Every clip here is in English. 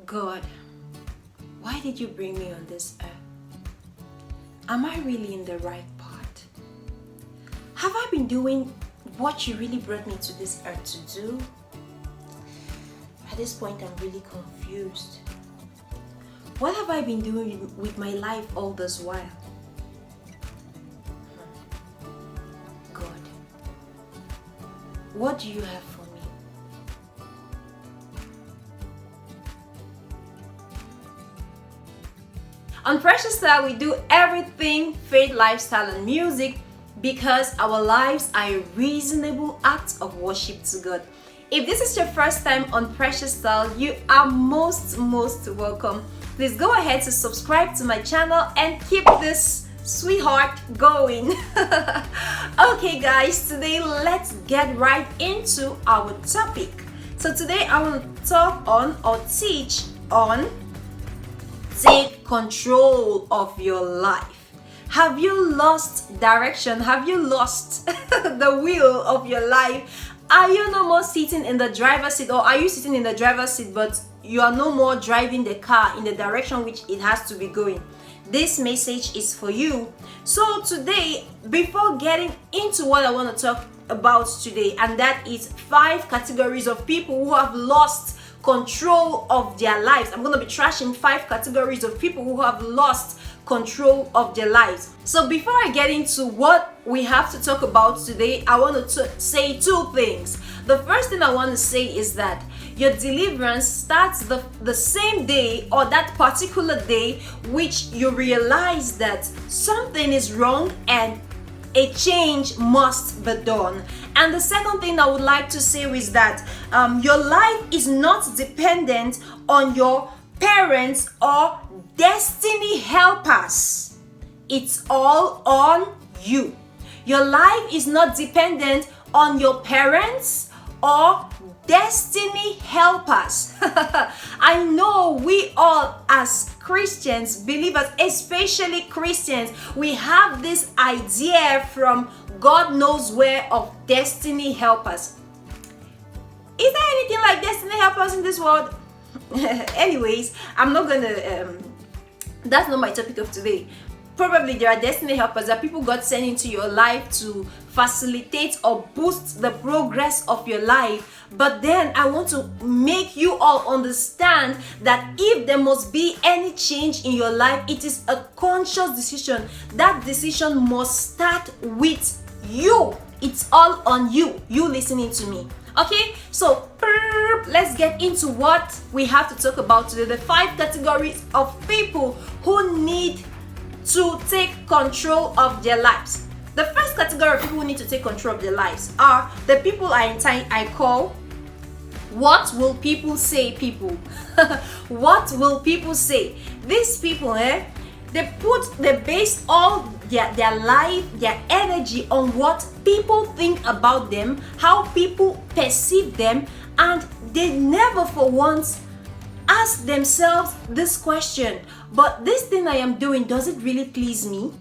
God, why did you bring me on this earth? Am I really in the right path? Have I been doing what you really brought me to this earth to do? At this point, I'm really confused. What have I been doing with my life all this while? God, what do you have for me? On Precious Style, we do everything faith, lifestyle, and music because our lives are a reasonable act of worship to God. If this is your first time on Precious Style, you are most welcome. Please go ahead to subscribe to my channel and keep this sweetheart going. Okay guys, today let's get right into our topic. So today I want to talk on or teach on take control of your life. Have you lost direction? Have you lost the wheel of your life? Are you no more sitting in the driver's seat, or are you sitting in the driver's seat but you are no more driving the car in the direction which it has to be going? This message is for you. So today, before getting into what I want to talk about today, and that is 5 categories of people who have lost control of their lives. I'm going to be trashing 5 categories of people who have lost control of their lives. So before I get into what we have to talk about today, I want to say 2 things. The first thing I want to say is that your deliverance starts the same day, or that particular day which you realize that something is wrong and a change must be done. And the second thing I would like to say is that your life is not dependent on your parents or destiny helpers. It's all on you. Your life is not dependent on your parents or destiny helpers. I know we all as Christians, believers, especially Christians, we have this idea from God knows where of destiny helpers. Is there anything like destiny helpers in this world? Anyways, I'm not gonna that's not my topic of today. Probably there are destiny helpers, that people God sent into your life to facilitate or boost the progress of your life. But then I want to make you all understand that if there must be any change in your life, it is a conscious decision. That decision must start with you. It's all on you. You listening to me. Okay, so let's get into what we have to talk about today. The 5 categories of people who need to take control of their lives. The first category of people who need to take control of their lives are the people I call what will people say people. What will people say? These people, they base all their life, their energy on what people think about them, how people perceive them, and they never for once ask themselves this question: but this thing I am doing, does it really please me?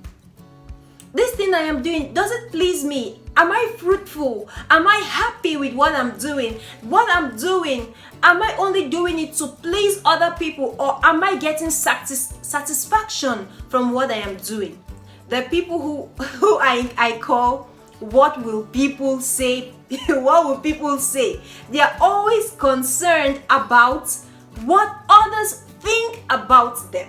This thing I am doing, does it please me? Am I fruitful? Am I happy with what I'm doing? What I'm doing, am I only doing it to please other people, or am I getting satisfaction from what I am doing? The people who I call what will people say? What will people say? They are always concerned about what others think about them.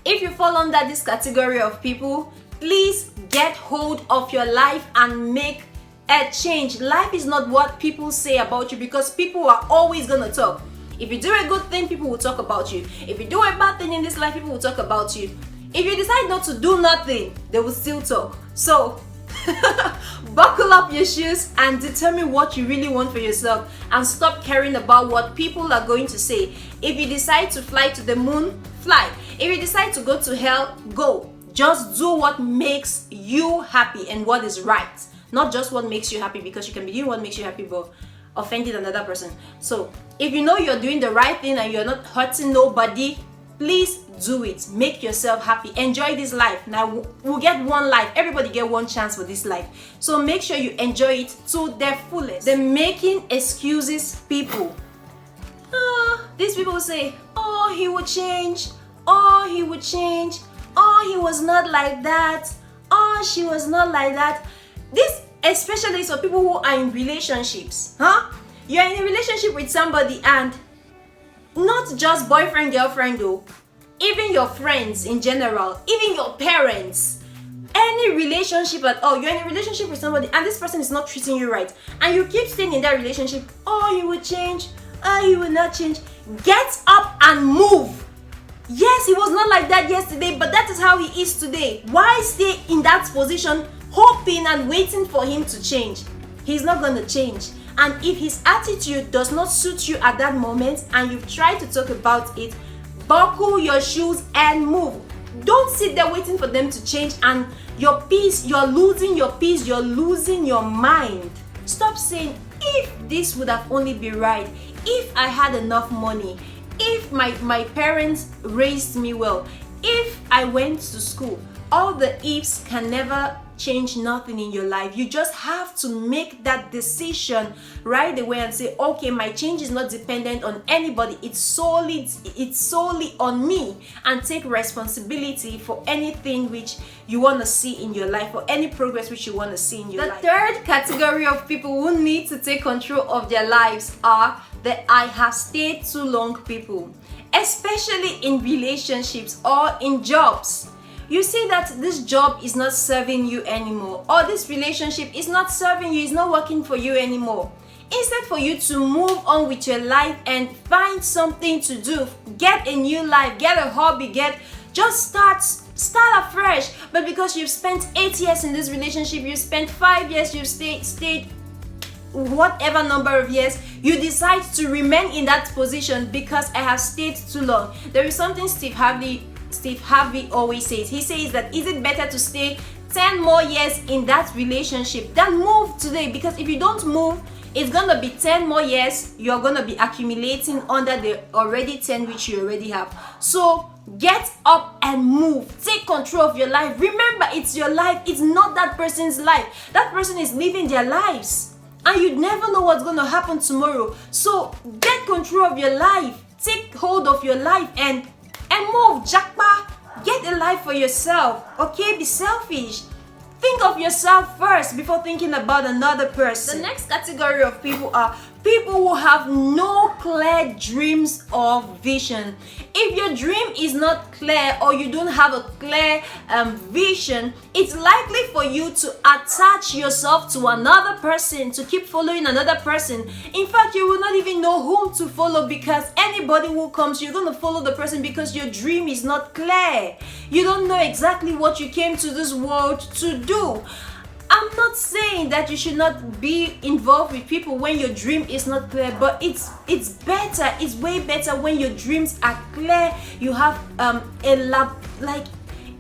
If you fall under this category of people, please get hold of your life and make a change. Life is not what people say about you, because people are always gonna talk. If you do a good thing, people will talk about you. If you do a bad thing in this life, people will talk about you. If you decide not to do nothing, they will still talk. So buckle up your shoes and determine what you really want for yourself, and stop caring about what people are going to say. If you decide to fly to the moon, fly. If you decide to go to hell, go. Just do what makes you happy and what is right, not just what makes you happy, because you can be doing what makes you happy but offending another person. So if you know you're doing the right thing and you're not hurting nobody, please do it. Make yourself happy. Enjoy this life. Now we'll get one life. Everybody get one chance for this life. So make sure you enjoy it to the fullest. The making excuses people. Oh, these people say, oh, he would change. Oh, he would change. Oh, he was not like that. Oh, she was not like that. This especially for people who are in relationships. Huh? You're in a relationship with somebody, and not just boyfriend, girlfriend though. Even your friends in general, even your parents, any relationship at all. You're in a relationship with somebody and this person is not treating you right, and you keep staying in that relationship. Oh, he will change. Oh, he will not change. Get up and move. Yes, he was not like that yesterday, but that is how he is today. Why stay in that position hoping and waiting for him to change? He's not going to change. And if his attitude does not suit you at that moment and you've tried to talk about it, buckle your shoes and move. Don't sit there waiting for them to change, and your peace, you're losing your peace, you're losing your mind. Stop saying, if this would have only been right, if I had enough money, if my parents raised me well, if I went to school. All the ifs can never change nothing in your life. You just have to make that decision right away and say, okay, my change is not dependent on anybody. It's solely on me, and take responsibility for anything which you want to see in your life, or any progress which you want to see in your life. The third category of people who need to take control of their lives are the I have stayed too long people, especially in relationships or in jobs. You see that this job is not serving you anymore, or this relationship is not serving you, is not working for you anymore. Instead for you to move on with your life and find something to do, get a new life, get a hobby, just start afresh. But because you've spent 8 years in this relationship, you spent 5 years, you've stayed whatever number of years, you decide to remain in that position because I have stayed too long. There is something Steve Harvey always says. He says that is it better to stay 10 more years in that relationship than move today? Because if you don't move, it's gonna be 10 more years you're gonna be accumulating under the already 10 which you already have. So get up and move. Take control of your life. Remember, it's your life. It's not that person's life. That person is living their lives, and you never know what's going to happen tomorrow. So get control of your life. Take hold of your life and move. Jackpot. Get a life for yourself. Okay, be selfish. Think of yourself first before thinking about another person. The next category of people are people who have no clear dreams or vision. If your dream is not clear, or you don't have a clear vision, it's likely for you to attach yourself to another person, to keep following another person. In fact, you will not even know whom to follow, because anybody who comes, you're going to follow the person because your dream is not clear. You don't know exactly what you came to this world to do. I'm not saying that you should not be involved with people when your dream is not clear, but it's better, it's way better when your dreams are clear. You have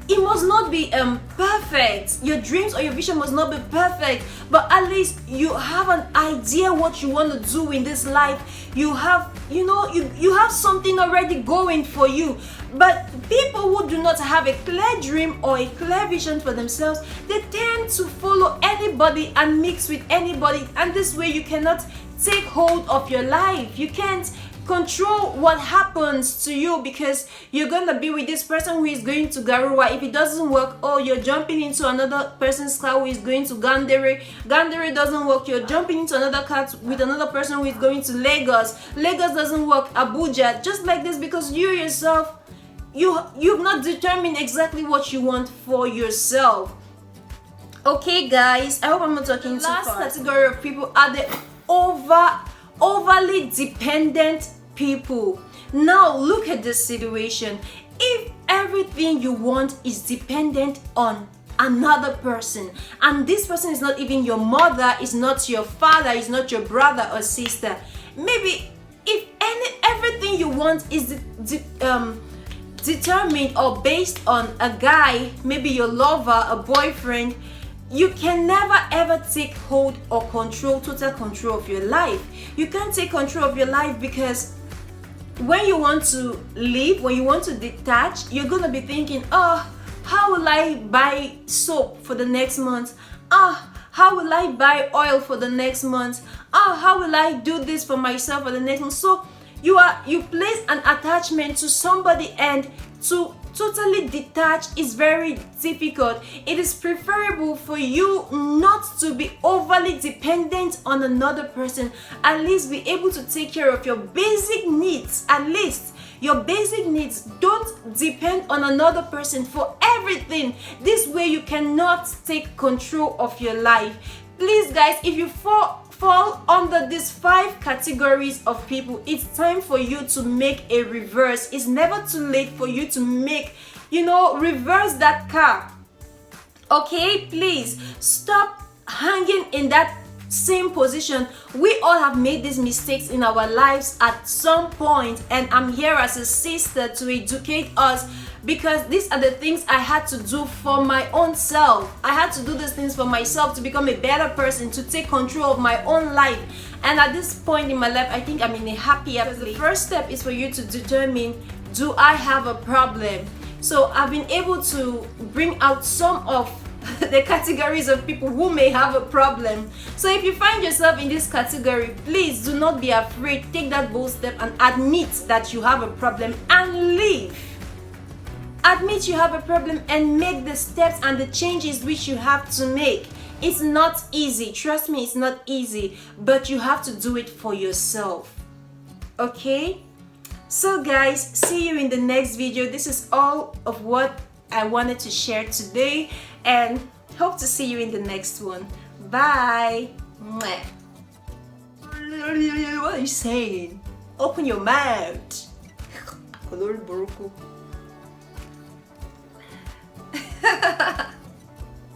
it must not be perfect. Your dreams or your vision must not be perfect, but at least you have an idea what you want to do in this life. You have, you have something already going for you. But people who do not have a clear dream or a clear vision for themselves, they tend to follow anybody and mix with anybody, and this way you cannot take hold of your life. You can't control what happens to you, because you're gonna be with this person who is going to Garuwa. If it doesn't work, oh, you're jumping into another person's car who is going to Gandere. Gandere doesn't work, you're jumping into another car with another person who is going to Lagos. Lagos doesn't work, Abuja. Just like this, because you yourself, you've not determined exactly what you want for yourself. Okay guys, I hope I'm not talking too fast. Last category of people are the overly dependent people. Now look at this situation. If everything you want is dependent on another person, and this person is not even your mother, is not your father, is not your brother or sister, maybe if everything you want is determined or based on a guy, maybe your lover, a boyfriend, you can never ever take hold or total control of your life. You can't take control of your life, because when you want to leave, when you want to detach, you're gonna be thinking, oh, how will I buy soap for the next month? How will I buy oil for the next month? How will I do this for myself for the next month? So You place an attachment to somebody, and to totally detach is very difficult. It is preferable for you not to be overly dependent on another person. At least be able to take care of your basic needs. At least your basic needs. Don't depend on another person for everything. This way you cannot take control of your life. Please guys, if you fall under these 5 categories of people, it's time for you to make a reverse. It's never too late for you to make, reverse that car. Okay, please stop hanging in that same position. We all have made these mistakes in our lives at some point, and I'm here as a sister to educate us, because these are the things I had to do for my own self. I had to do these things for myself to become a better person, to take control of my own life. And at this point in my life, I think I'm in a happier place. The first step is for you to determine, do I have a problem? So I've been able to bring out some of the categories of people who may have a problem. So if you find yourself in this category, please do not be afraid. Take that bold step and admit that you have a problem and leave. Admit you have a problem and make the steps and the changes which you have to make. It's not easy. Trust me, it's not easy, but you have to do it for yourself. Okay? So guys, see you in the next video. This is all of what I wanted to share today, and hope to see you in the next one. Bye. Mwah. What are you saying? Open your mouth. Color Buruku.